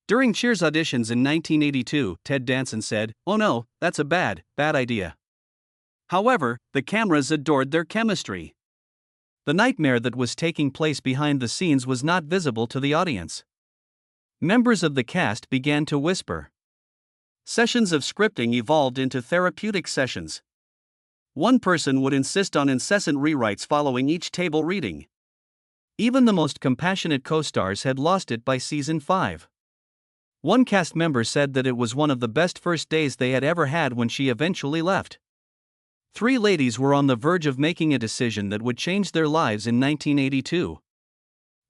During Cheers auditions in 1982, Ted Danson said, "Oh no, that's a bad idea." However, the cameras adored their chemistry. The nightmare that was taking place behind the scenes was not visible to the audience. Members of the cast began to whisper. Sessions of scripting evolved into therapeutic sessions. One person would insist on incessant rewrites following each table reading. Even the most compassionate co-stars had lost it by season 5. One cast member said that it was one of the best first days they had ever had when she eventually left. 3 ladies were on the verge of making a decision that would change their lives in 1982.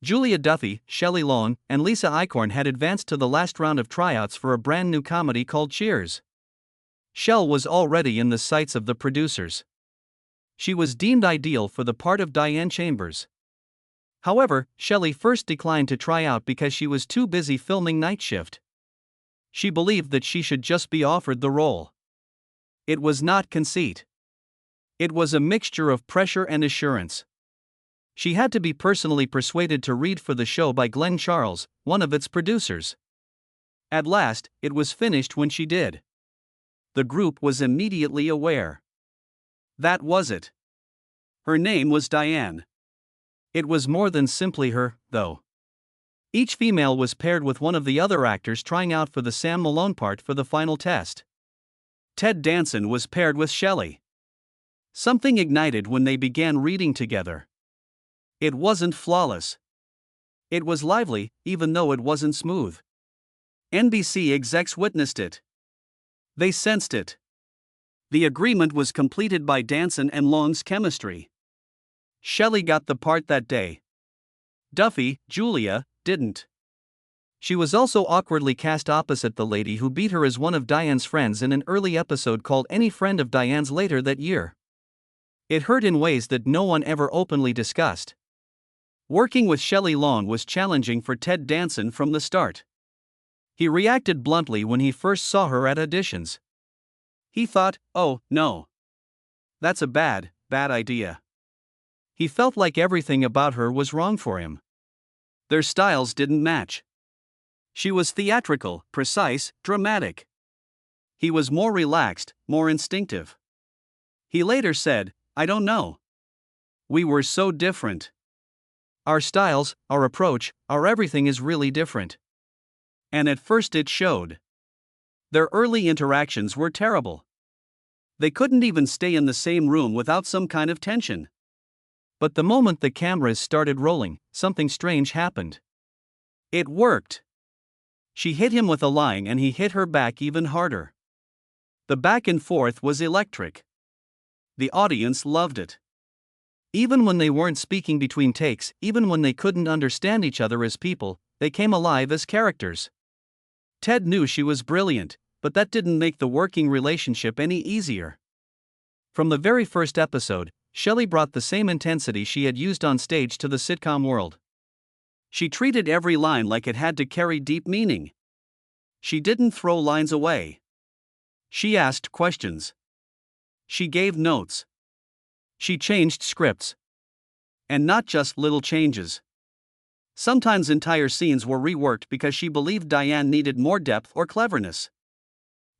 Julia Duffy, Shelley Long, and Lisa Eichhorn had advanced to the last round of tryouts for a brand new comedy called Cheers. Shell was already in the sights of the producers. She was deemed ideal for the part of Diane Chambers. However, Shelley first declined to try out because she was too busy filming Night Shift. She believed that she should just be offered the role. It was not conceit. It was a mixture of pressure and assurance. She had to be personally persuaded to read for the show by Glenn Charles, one of its producers. At last, it was finished when she did. The group was immediately aware. That was it. Her name was Diane. It was more than simply her, though. Each female was paired with one of the other actors trying out for the Sam Malone part for the final test. Ted Danson was paired with Shelley. Something ignited when they began reading together. It wasn't flawless. It was lively, even though it wasn't smooth. NBC execs witnessed it. They sensed it. The agreement was completed by Danson and Long's chemistry. Shelley got the part that day. Duffy, Julia, didn't. She was also awkwardly cast opposite the lady who beat her as one of Diane's friends in an early episode called Any Friend of Diane's later that year. It hurt in ways that no one ever openly discussed. Working with Shelley Long was challenging for Ted Danson from the start. He reacted bluntly when he first saw her at auditions. He thought, "Oh, no. That's a bad idea." He felt like everything about her was wrong for him. Their styles didn't match. She was theatrical, precise, dramatic. He was more relaxed, more instinctive. He later said, "I don't know. We were so different. Our styles, our approach, our everything is really different." And at first it showed. Their early interactions were terrible. They couldn't even stay in the same room without some kind of tension. But the moment the cameras started rolling, something strange happened. It worked. She hit him with a line and he hit her back even harder. The back and forth was electric. The audience loved it. Even when they weren't speaking between takes, even when they couldn't understand each other as people, they came alive as characters. Ted knew she was brilliant, but that didn't make the working relationship any easier. From the very first episode, Shelley brought the same intensity she had used on stage to the sitcom world. She treated every line like it had to carry deep meaning. She didn't throw lines away. She asked questions. She gave notes. She changed scripts. And not just little changes. Sometimes entire scenes were reworked because she believed Diane needed more depth or cleverness.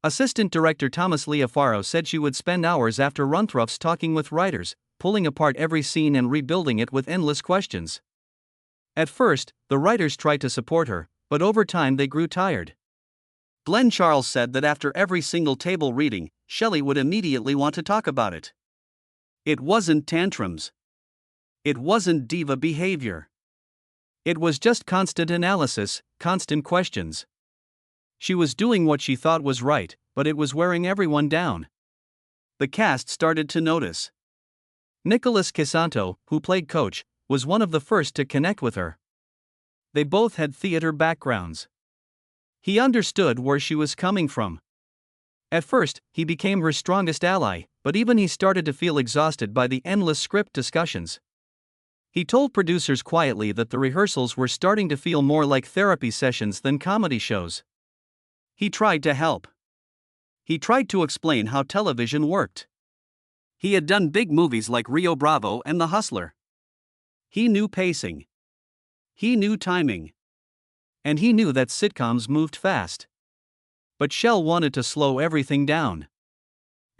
Assistant director Thomas Leofaro said she would spend hours after run-throughs talking with writers, pulling apart every scene and rebuilding it with endless questions. At first, the writers tried to support her, but over time they grew tired. Glenn Charles said that after every single table reading, Shelley would immediately want to talk about it. It wasn't tantrums. It wasn't diva behavior. It was just constant analysis, constant questions. She was doing what she thought was right, but it was wearing everyone down. The cast started to notice. Nicholas Casanto, who played Coach, was one of the first to connect with her. They both had theater backgrounds. He understood where she was coming from. At first, he became her strongest ally, but even he started to feel exhausted by the endless script discussions. He told producers quietly that the rehearsals were starting to feel more like therapy sessions than comedy shows. He tried to help. He tried to explain how television worked. He had done big movies like Rio Bravo and The Hustler. He knew pacing. He knew timing. and he knew that sitcoms moved fast. But Shell wanted to slow everything down.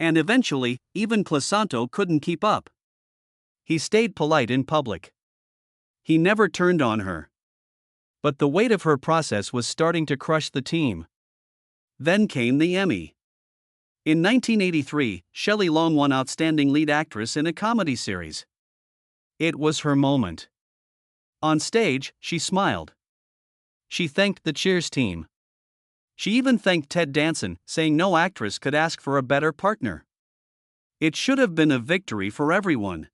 And eventually, even Clisanto couldn't keep up. He stayed polite in public. He never turned on her. But the weight of her process was starting to crush the team. Then came the Emmy. In 1983, Shelley Long won Outstanding Lead Actress in a Comedy Series. It was her moment. On stage, she smiled. She thanked the Cheers team. She even thanked Ted Danson, saying no actress could ask for a better partner. It should have been a victory for everyone.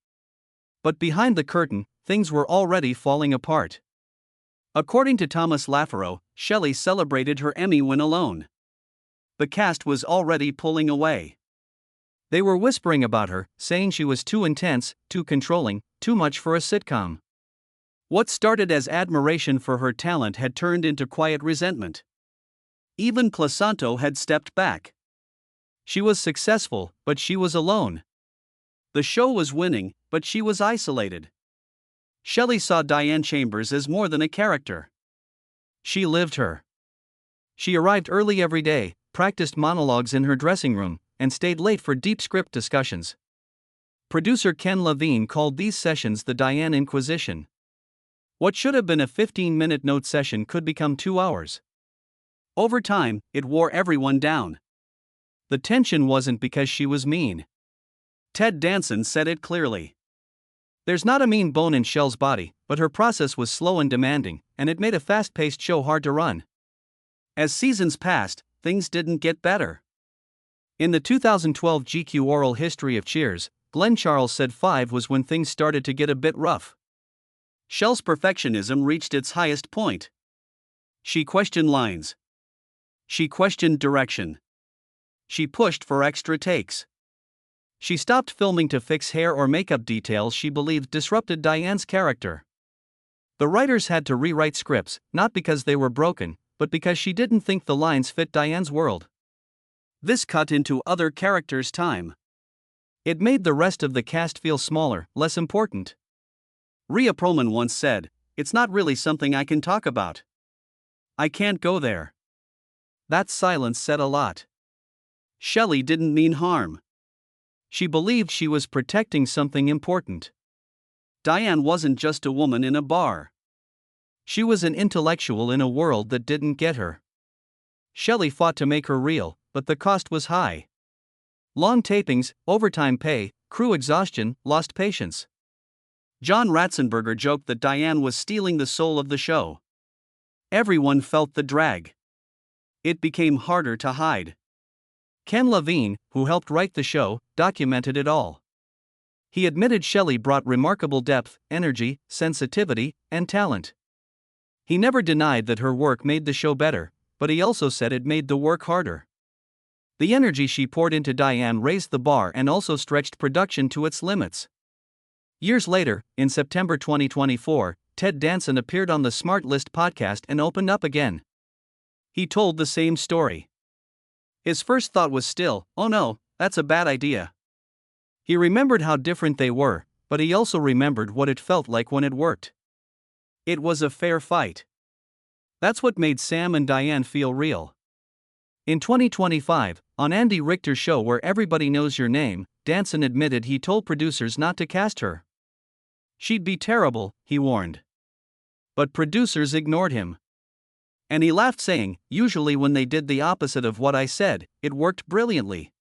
But behind the curtain, things were already falling apart. According to Thomas Lafaro, Shelley celebrated her Emmy win alone. The cast was already pulling away. They were whispering about her, saying she was too intense, too controlling, too much for a sitcom. What started as admiration for her talent had turned into quiet resentment. Even Clisanto had stepped back. She was successful, but she was alone. The show was winning, but she was isolated. Shelley saw Diane Chambers as more than a character. She lived her. She arrived early every day, practiced monologues in her dressing room, and stayed late for deep script discussions. Producer Ken Levine called these sessions the Diane Inquisition. What should have been a 15-minute note session could become 2 hours. Over time, it wore everyone down. The tension wasn't because she was mean. Ted Danson said it clearly. There's not a mean bone in Shell's body, but her process was slow and demanding, and it made a fast-paced show hard to run. As seasons passed, things didn't get better. In the 2012 GQ Oral History of Cheers, Glenn Charles said 5 was when things started to get a bit rough. Shell's perfectionism reached its highest point. She questioned lines. She questioned direction. She pushed for extra takes. She stopped filming to fix hair or makeup details she believed disrupted Diane's character. The writers had to rewrite scripts, not because they were broken, but because she didn't think the lines fit Diane's world. This cut into other characters' time. It made the rest of the cast feel smaller, less important. Rhea Perlman once said, "It's not really something I can talk about. I can't go there." That silence said a lot. Shelley didn't mean harm. She believed she was protecting something important. Diane wasn't just a woman in a bar. She was an intellectual in a world that didn't get her. Shelley fought to make her real, but the cost was high. Long tapings, overtime pay, crew exhaustion, lost patience. John Ratzenberger joked that Diane was stealing the soul of the show. Everyone felt the drag. It became harder to hide. Ken Levine, who helped write the show, documented it all. He admitted Shelley brought remarkable depth, energy, sensitivity, and talent. He never denied that her work made the show better, but he also said it made the work harder. The energy she poured into Diane raised the bar and also stretched production to its limits. Years later, in September 2024, Ted Danson appeared on the Smart List podcast and opened up again. He told the same story. His first thought was still, "Oh no, that's a bad idea." He remembered how different they were, but he also remembered what it felt like when it worked. It was a fair fight. That's what made Sam and Diane feel real. In 2025, on Andy Richter's show Where Everybody Knows Your Name, Danson admitted he told producers not to cast her. She'd be terrible, he warned. But producers ignored him. And he laughed, saying, "Usually when they did the opposite of what I said, it worked brilliantly."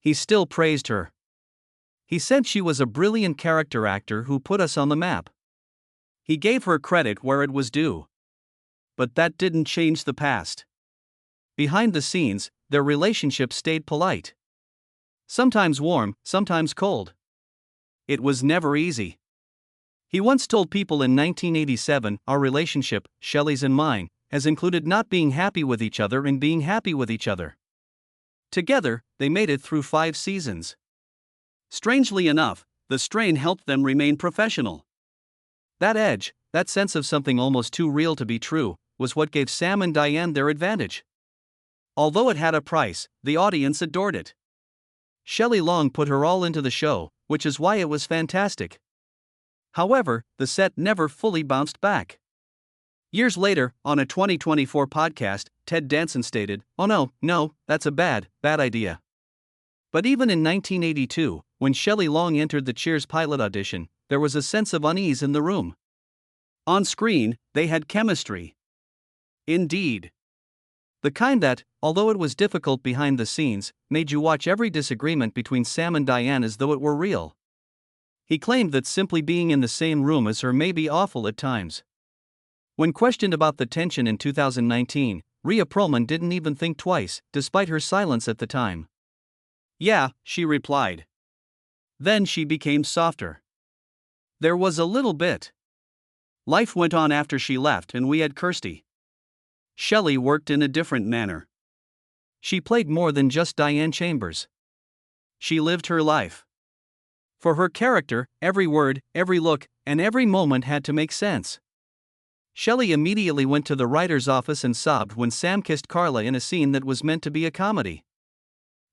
He still praised her. He said she was a brilliant character actor who put us on the map. He gave her credit where it was due. But that didn't change the past. Behind the scenes, their relationship stayed polite. Sometimes warm, sometimes cold. It was never easy. He once told People in 1987, "Our relationship, Shelley's and mine, has included not being happy with each other and being happy with each other." Together, they made it through 5 seasons. Strangely enough, the strain helped them remain professional. That edge, that sense of something almost too real to be true, was what gave Sam and Diane their advantage. Although it had a price, the audience adored it. Shelley Long put her all into the show, which is why it was fantastic. However, the set never fully bounced back. Years later, on a 2024 podcast, Ted Danson stated, "Oh no, that's a bad idea." But even in 1982, when Shelley Long entered the Cheers pilot audition, there was a sense of unease in the room. On screen, they had chemistry. Indeed. The kind that, although it was difficult behind the scenes, made you watch every disagreement between Sam and Diane as though it were real. He claimed that simply being in the same room as her may be awful at times. When questioned about the tension in 2019, Rhea Perlman didn't even think twice, despite her silence at the time. "Yeah," she replied. Then she became softer. "There was a little bit." Life went on after she left and we had Kirsty. Shelley worked in a different manner. She played more than just Diane Chambers. She lived her life. For her character, every word, every look, and every moment had to make sense. Shelley immediately went to the writer's office and sobbed when Sam kissed Carla in a scene that was meant to be a comedy.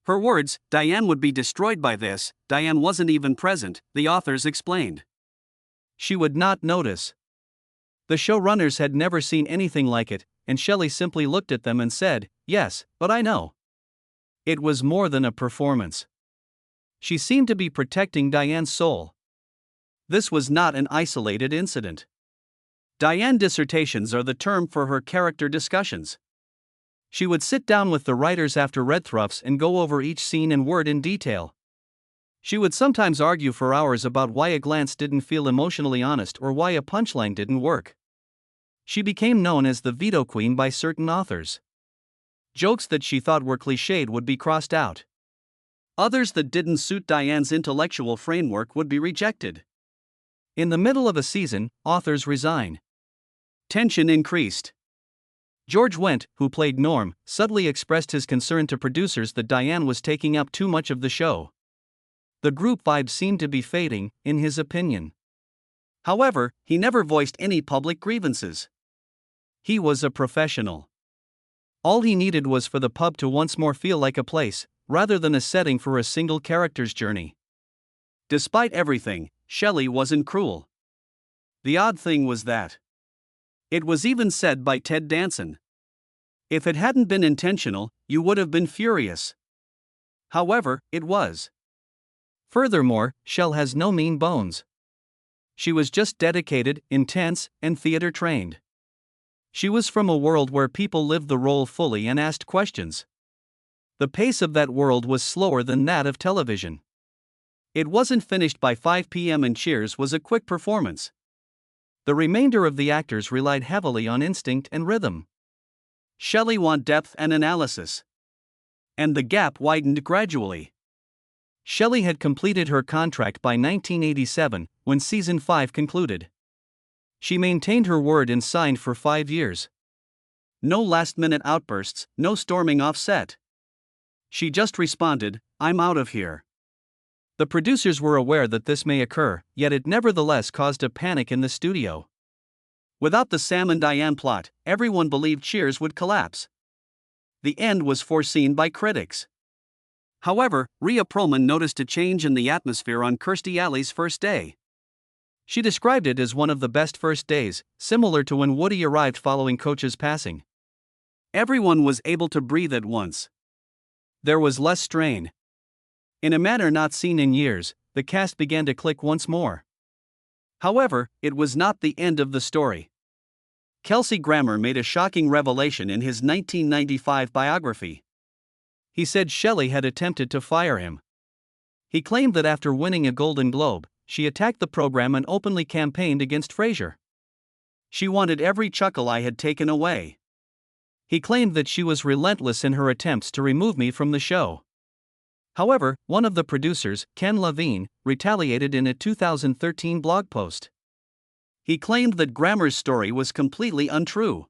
Her words, "Diane would be destroyed by this, Diane wasn't even present," the authors explained. She would not notice. The showrunners had never seen anything like it, and Shelley simply looked at them and said, "Yes, but I know." It was more than a performance. She seemed to be protecting Diane's soul. This was not an isolated incident. Diane dissertations are the term for her character discussions. She would sit down with the writers after Red Thruffs and go over each scene and word in detail. She would sometimes argue for hours about why a glance didn't feel emotionally honest or why a punchline didn't work. She became known as the veto queen by certain authors. Jokes that she thought were cliched would be crossed out. Others that didn't suit Diane's intellectual framework would be rejected. In the middle of a season, authors resign. Tension increased. George Wendt, who played Norm, subtly expressed his concern to producers that Diane was taking up too much of the show. The group vibe seemed to be fading, in his opinion. However, he never voiced any public grievances. He was a professional. All he needed was for the pub to once more feel like a place, rather than a setting for a single character's journey. Despite everything, Shelley wasn't cruel. The odd thing was that it was even said by Ted Danson. "If it hadn't been intentional, you would have been furious." However, it was. Furthermore, Shell has no mean bones. She was just dedicated, intense, and theater trained. She was from a world where people lived the role fully and asked questions. The pace of that world was slower than that of television. It wasn't finished by 5 p.m. and Cheers was a quick performance. The remainder of the actors relied heavily on instinct and rhythm. Shelley wanted depth and analysis. And the gap widened gradually. Shelley had completed her contract by 1987, when season 5 concluded. She maintained her word and signed for 5 years. No last-minute outbursts, no storming off set. She just responded, "I'm out of here." The producers were aware that this may occur, yet it nevertheless caused a panic in the studio. Without the Sam and Diane plot, everyone believed Cheers would collapse. The end was foreseen by critics. However, Rhea Perlman noticed a change in the atmosphere on Kirstie Alley's first day. She described it as one of the best first days, similar to when Woody arrived following Coach's passing. Everyone was able to breathe at once. There was less strain. In a manner not seen in years, the cast began to click once more. However, it was not the end of the story. Kelsey Grammer made a shocking revelation in his 1995 biography. He said Shelley had attempted to fire him. He claimed that after winning a Golden Globe, she attacked the program and openly campaigned against Frasier. "She wanted every chuckle I had taken away." He claimed that she was relentless in her attempts to remove me from the show. However, one of the producers, Ken Levine, retaliated in a 2013 blog post. He claimed that Grammer's story was completely untrue.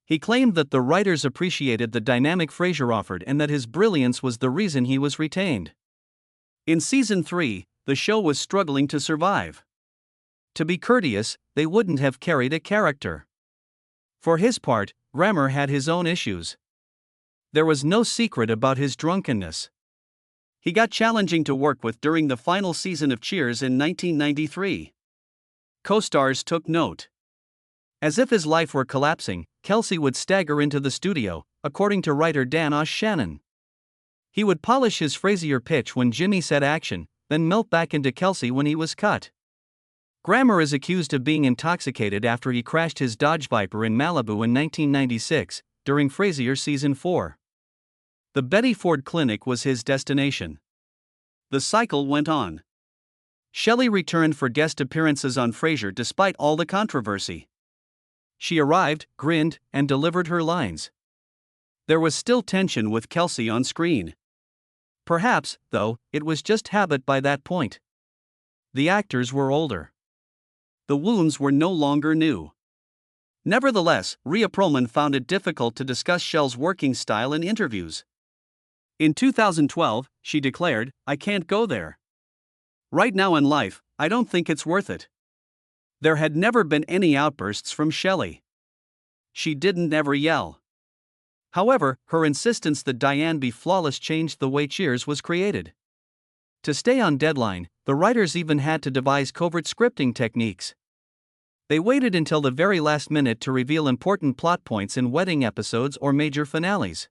He claimed that the writers appreciated the dynamic Frasier offered and that his brilliance was the reason he was retained. In season 3, the show was struggling to survive. To be courteous, they wouldn't have carried a character. For his part, Grammer had his own issues. There was no secret about his drunkenness. He got challenging to work with during the final season of Cheers in 1993. Co-stars took note. As if his life were collapsing, Kelsey would stagger into the studio, according to writer Dan Shannon. He would polish his phrasier pitch when Jimmy said action, then melt back into Kelsey when he was cut. Grammer is accused of being intoxicated after he crashed his Dodge Viper in Malibu in 1996, during Frasier Season 4. The Betty Ford Clinic was his destination. The cycle went on. Shelley returned for guest appearances on Frasier despite all the controversy. She arrived, grinned, and delivered her lines. There was still tension with Kelsey on screen. Perhaps, though, it was just habit by that point. The actors were older. The wounds were no longer new. Nevertheless, Rhea Perlman found it difficult to discuss Shell's working style in interviews. In 2012, she declared, "I can't go there. Right now in life, I don't think it's worth it." There had never been any outbursts from Shelley. She didn't ever yell. However, her insistence that Diane be flawless changed the way Cheers was created. To stay on deadline, the writers even had to devise covert scripting techniques. They waited until the very last minute to reveal important plot points in wedding episodes or major finales.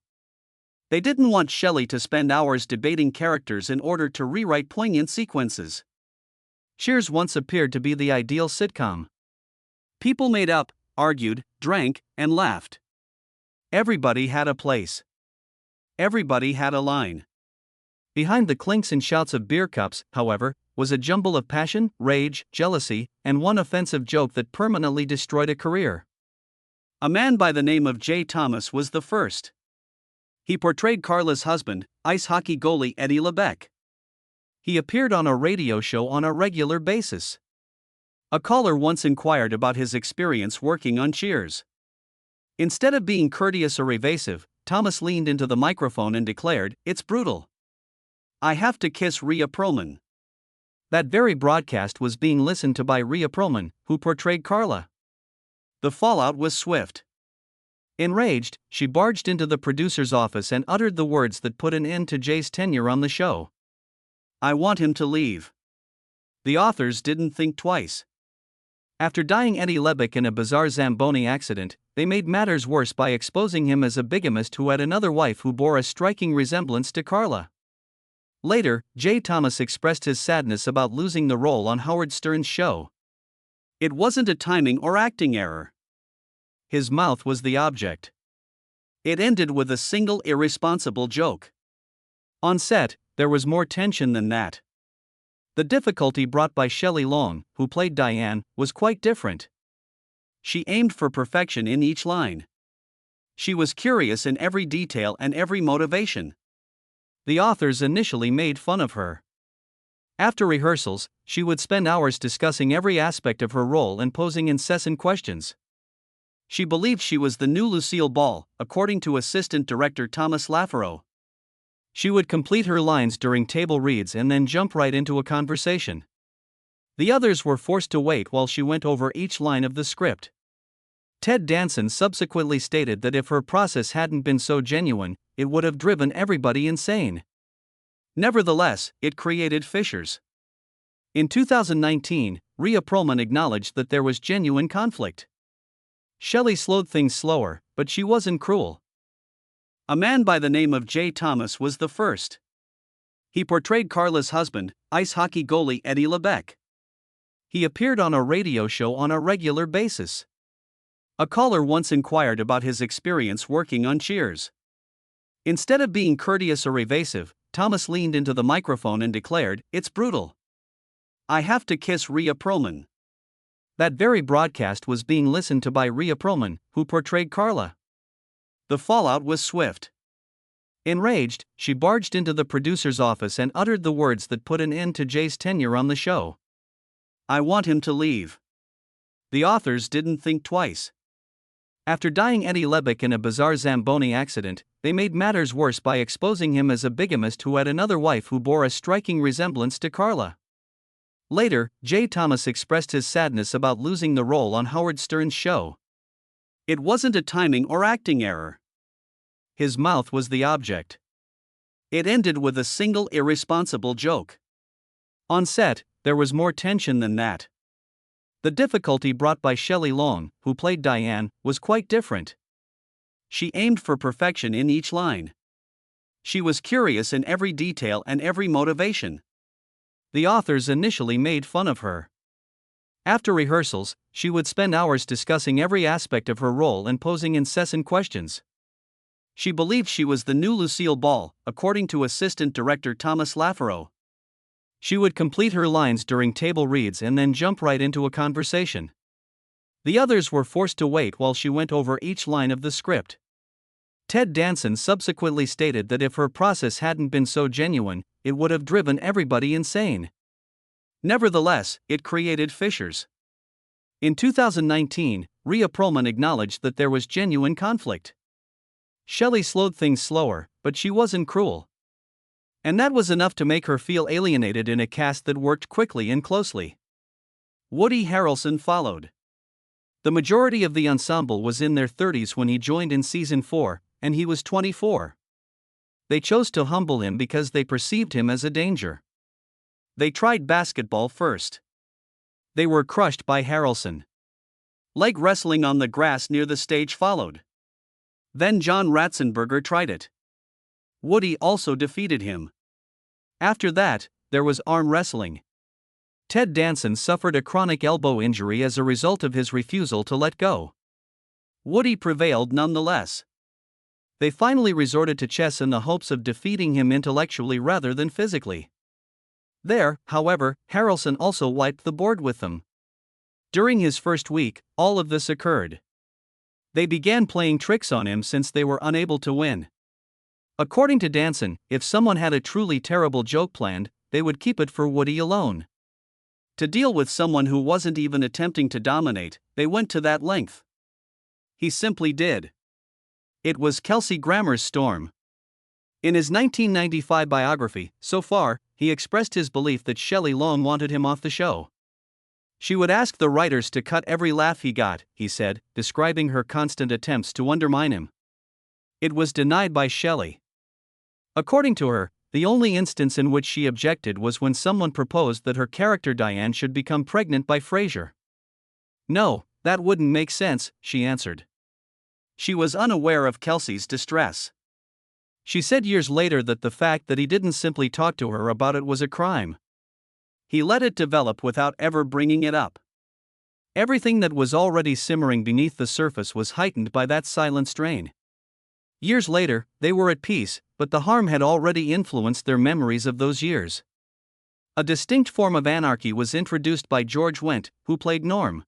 They didn't want Shelley to spend hours debating characters in order to rewrite poignant sequences. Cheers once appeared to be the ideal sitcom. People made up, argued, drank, and laughed. Everybody had a place. Everybody had a line. Behind the clinks and shouts of beer cups, however, was a jumble of passion, rage, jealousy, and one offensive joke that permanently destroyed a career. A man by the name of Jay Thomas was the first. He portrayed Carla's husband, ice hockey goalie Eddie LeBec. He appeared on a radio show on a regular basis. A caller once inquired about his experience working on Cheers. Instead of being courteous or evasive, Thomas leaned into the microphone and declared, "It's brutal. I have to kiss Rhea Perlman." That very broadcast was being listened to by Rhea Perlman, who portrayed Carla. The fallout was swift. Enraged, she barged into the producer's office and uttered the words that put an end to Jay's tenure on the show. "I want him to leave." The authors didn't think twice. After dying Eddie LeBec in a bizarre Zamboni accident, they made matters worse by exposing him as a bigamist who had another wife who bore a striking resemblance to Carla. Later, Jay Thomas expressed his sadness about losing the role on Howard Stern's show. It wasn't a timing or acting error. His mouth was the object. It ended with a single irresponsible joke. On set, there was more tension than that. The difficulty brought by Shelley Long, who played Diane, was quite different. She aimed for perfection in each line. She was curious in every detail and every motivation. The authors initially made fun of her. After rehearsals, she would spend hours discussing every aspect of her role and posing incessant questions. She believed she was the new Lucille Ball, according to assistant director Thomas Lafaro. She would complete her lines during table reads and then jump right into a conversation. The others were forced to wait while she went over each line of the script. Ted Danson subsequently stated that if her process hadn't been so genuine, it would have driven everybody insane. Nevertheless, it created fissures. In 2019, Rhea Perlman acknowledged that there was genuine conflict. Shelley slowed things slower, but she wasn't cruel. A man by the name of Jay Thomas was the first. He portrayed Carla's husband, ice hockey goalie Eddie LeBec. He appeared on a radio show on a regular basis. A caller once inquired about his experience working on Cheers. Instead of being courteous or evasive, Thomas leaned into the microphone and declared, "It's brutal. I have to kiss Rhea Perlman." That very broadcast was being listened to by Rhea Perlman, who portrayed Carla. The fallout was swift. Enraged, she barged into the producer's office and uttered the words that put an end to Jay's tenure on the show. "I want him to leave." The authors didn't think twice. After dying Eddie LeBec in a bizarre Zamboni accident, they made matters worse by exposing him as a bigamist who had another wife who bore a striking resemblance to Carla. Later, Jay Thomas expressed his sadness about losing the role on Howard Stern's show. It wasn't a timing or acting error. His mouth was the object. It ended with a single irresponsible joke. On set, there was more tension than that. The difficulty brought by Shelley Long, who played Diane, was quite different. She aimed for perfection in each line. She was curious in every detail and every motivation. The authors initially made fun of her. After rehearsals, she would spend hours discussing every aspect of her role and posing incessant questions. She believed she was the new Lucille Ball, according to assistant director Thomas Lafaro. She would complete her lines during table reads and then jump right into a conversation. The others were forced to wait while she went over each line of the script. Ted Danson subsequently stated that if her process hadn't been so genuine, it would have driven everybody insane. Nevertheless, it created fissures. In 2019, Rhea Perlman acknowledged that there was genuine conflict. Shelley slowed things slower, but she wasn't cruel. And that was enough to make her feel alienated in a cast that worked quickly and closely. Woody Harrelson followed. The majority of the ensemble was in their 30s when he joined in season 4, and he was 24. They chose to humble him because they perceived him as a danger. They tried basketball first. They were crushed by Harrelson. Leg wrestling on the grass near the stage followed. Then John Ratzenberger tried it. Woody also defeated him. After that, there was arm wrestling. Ted Danson suffered a chronic elbow injury as a result of his refusal to let go. Woody prevailed nonetheless. They finally resorted to chess in the hopes of defeating him intellectually rather than physically. There, however, Harrelson also wiped the board with them. During his first week, all of this occurred. They began playing tricks on him since they were unable to win. According to Danson, if someone had a truly terrible joke planned, they would keep it for Woody alone. To deal with someone who wasn't even attempting to dominate, they went to that length. He simply did. It was Kelsey Grammer's storm. In his 1995 biography, So Far, he expressed his belief that Shelley Long wanted him off the show. She would ask the writers to cut every laugh he got, he said, describing her constant attempts to undermine him. It was denied by Shelley. According to her, the only instance in which she objected was when someone proposed that her character Diane should become pregnant by Frasier. No, that wouldn't make sense, she answered. She was unaware of Kelsey's distress. She said years later that the fact that he didn't simply talk to her about it was a crime. He let it develop without ever bringing it up. Everything that was already simmering beneath the surface was heightened by that silent strain. Years later, they were at peace, but the harm had already influenced their memories of those years. A distinct form of anarchy was introduced by George Wendt, who played Norm.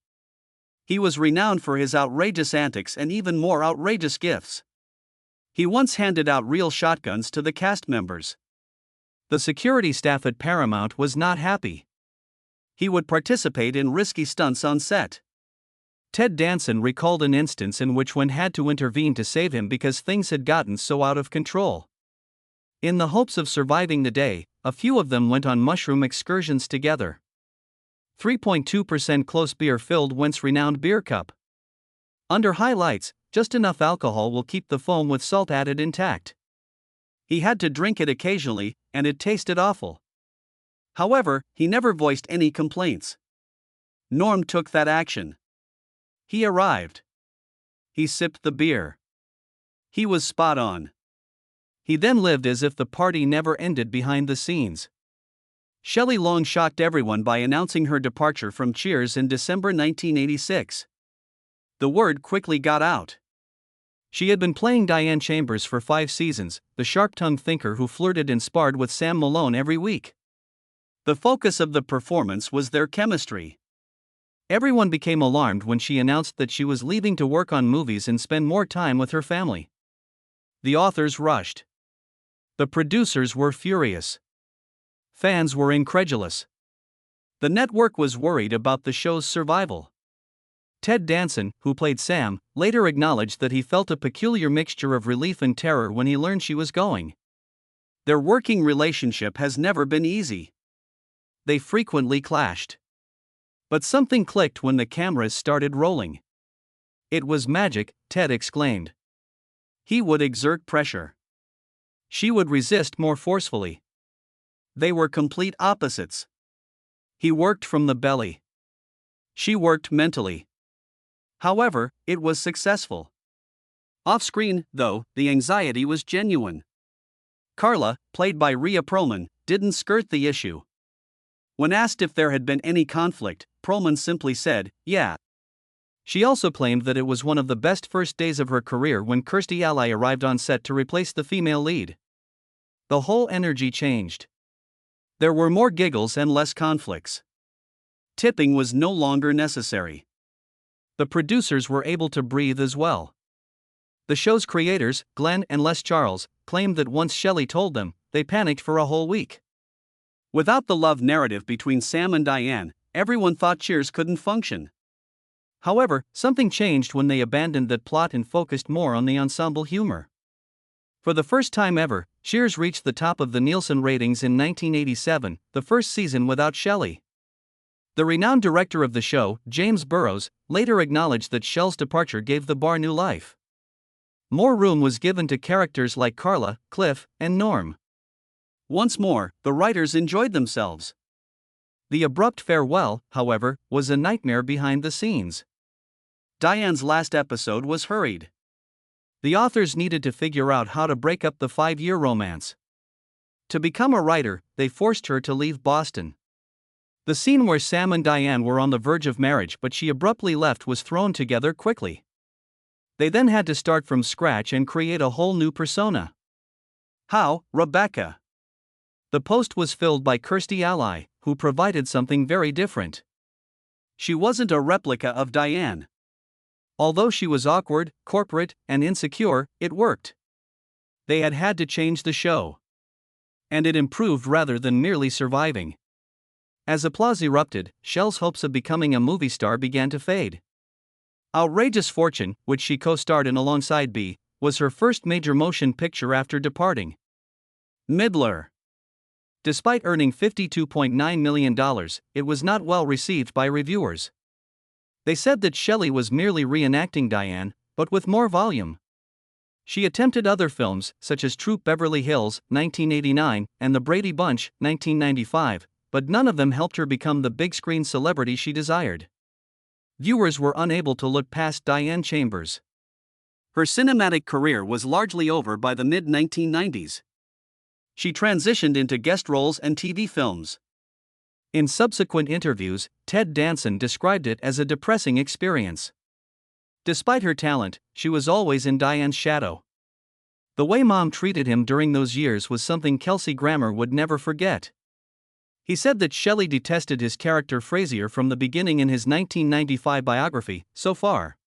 He was renowned for his outrageous antics and even more outrageous gifts. He once handed out real shotguns to the cast members. The security staff at Paramount was not happy. He would participate in risky stunts on set. Ted Danson recalled an instance in which Wendt had to intervene to save him because things had gotten so out of control. In the hopes of surviving the day, a few of them went on mushroom excursions together. 3.2% close beer filled Wendt's renowned beer cup. Under high lights, just enough alcohol will keep the foam with salt added intact. He had to drink it occasionally, and it tasted awful. However, he never voiced any complaints. Norm took that action. He arrived. He sipped the beer. He was spot on. He then lived as if the party never ended behind the scenes. Shelley Long shocked everyone by announcing her departure from Cheers in December 1986. The word quickly got out. She had been playing Diane Chambers for 5 seasons, the sharp-tongued thinker who flirted and sparred with Sam Malone every week. The focus of the performance was their chemistry. Everyone became alarmed when she announced that she was leaving to work on movies and spend more time with her family. The authors rushed. The producers were furious. Fans were incredulous. The network was worried about the show's survival. Ted Danson, who played Sam, later acknowledged that he felt a peculiar mixture of relief and terror when he learned she was going. Their working relationship has never been easy. They frequently clashed. But something clicked when the cameras started rolling. It was magic, Ted exclaimed. He would exert pressure. She would resist more forcefully. They were complete opposites. He worked from the belly. She worked mentally. However, it was successful. Off-screen, though, the anxiety was genuine. Carla, played by Rhea Perlman, didn't skirt the issue. When asked if there had been any conflict, Perlman simply said, "Yeah." She also claimed that it was one of the best first days of her career when Kirstie Alley arrived on set to replace the female lead. The whole energy changed. There were more giggles and less conflicts. Tipping was no longer necessary. The producers were able to breathe as well. The show's creators, Glenn and Les Charles, claimed that once Shelley told them, they panicked for a whole week. Without the love narrative between Sam and Diane, everyone thought Cheers couldn't function. However, something changed when they abandoned that plot and focused more on the ensemble humor. For the first time ever, Cheers reached the top of the Nielsen ratings in 1987, the first season without Shelley. The renowned director of the show, James Burrows, later acknowledged that Shell's departure gave the bar new life. More room was given to characters like Carla, Cliff, and Norm. Once more, the writers enjoyed themselves. The abrupt farewell, however, was a nightmare behind the scenes. Diane's last episode was hurried. The authors needed to figure out how to break up the 5-year romance. To become a writer, they forced her to leave Boston. The scene where Sam and Diane were on the verge of marriage but she abruptly left was thrown together quickly. They then had to start from scratch and create a whole new persona. How, Rebecca? The post was filled by Kirstie Alley, who provided something very different. She wasn't a replica of Diane. Although she was awkward, corporate, and insecure, it worked. They had to change the show. And it improved rather than merely surviving. As applause erupted, Shell's hopes of becoming a movie star began to fade. Outrageous Fortune, which she co-starred in alongside B, was her first major motion picture after departing Midler. Despite earning $52.9 million, it was not well received by reviewers. They said that Shelley was merely reenacting Diane, but with more volume. She attempted other films, such as Troop Beverly Hills, 1989, and The Brady Bunch, 1995, but none of them helped her become the big-screen celebrity she desired. Viewers were unable to look past Diane Chambers. Her cinematic career was largely over by the mid-1990s. She transitioned into guest roles and TV films. In subsequent interviews, Ted Danson described it as a depressing experience. Despite her talent, she was always in Diane's shadow. The way Mom treated him during those years was something Kelsey Grammer would never forget. He said that Shelley detested his character Frasier from the beginning in his 1995 biography, So Far.